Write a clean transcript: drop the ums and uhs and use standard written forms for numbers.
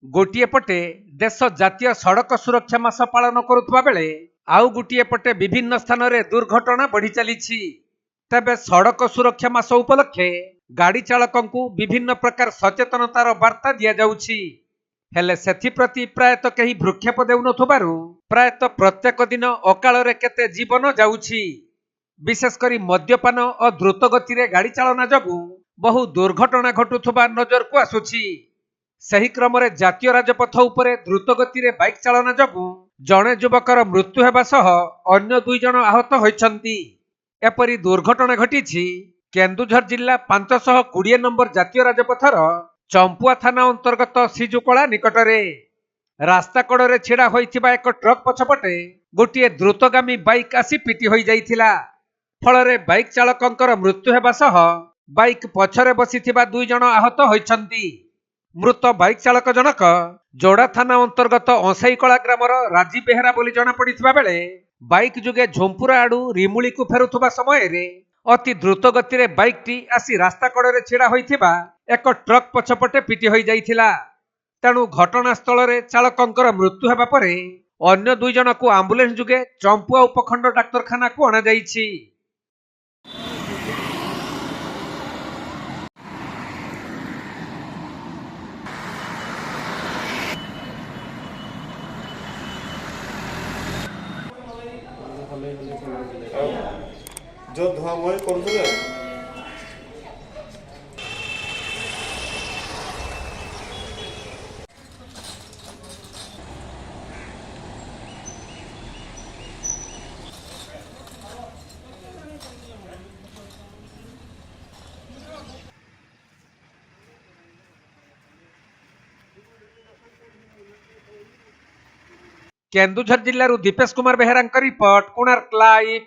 गोटे पटे देश जातीय सड़क सुरक्षा मास पालन करुवा बेले आउ गोटे पटे विभिन्न स्थान में दुर्घटना बढ़ी चली। तेबे सड़क सुरक्षा मास उपलक्षे गाड़ी चालकों विभिन्न प्रकार सचेतनतार वार्ता दि जाउछि। हेले सेथिप्रति प्रायतः कहीं भ्रूक्षेप देउनथुबारु प्रायतः प्रत्येक दिन अकाल केते जीवन जाउछि। विशेषकर मद्यपान और द्रुत गति रे गाड़ी चालना जगु बहु दुर्घटना घटुथुबा नजर को आसुछि। सही क्रम रे जातीय राजपथ उपरे द्रुत गति रे बाइक चालना जगु जणे युवकर मृत्यु हेबा सह अन्य 2 जन आहत होइछन्ति। एपरि दुर्घटना घटिछि केन्दुझर जिला 520 नंबर जातीय राजपथर चंपुआ थाना अंतर्गत सिजुकला निकटरे। रास्ता कड़े छिड़ा होइथिबा एक ट्रक पछपटे गोटे द्रुतगामी बाइक आसी पिटी होई जाइथिला। फलरे बाइक चालकंकर मृत्यु हेबा सह बाइक पछरे बसिथिबा 2 जन आहत होइछन्ति। मृत बाइक चालक जनक जोड़ा थाना अंतर्गत अंसाईकला ग्रामर राजी बेहेरा बोली जना पड़िथिबा बेले बाइक जुगे झोंपुरा आडू रिमुली को फेरुथुबा समय रे अति द्रुत गति रे बाइक टी आसी रास्ता कड़े छिड़ा होइथिबा एक ट्रक पछपटे पिटी होई जाइथिला। तेणु घटनास्थल रे चालकंकर मृत्यु हेबा परे अन्य 2 जन को आम्बुलेंस जुगे चंपुआ उपखंड डाक्तरखाना को अणा जाइछि। जो धुआं कर केन्दुझर जिल्लारू दीपेश कुमार बेहेरा रिपोर्ट कोणार्क लाइव।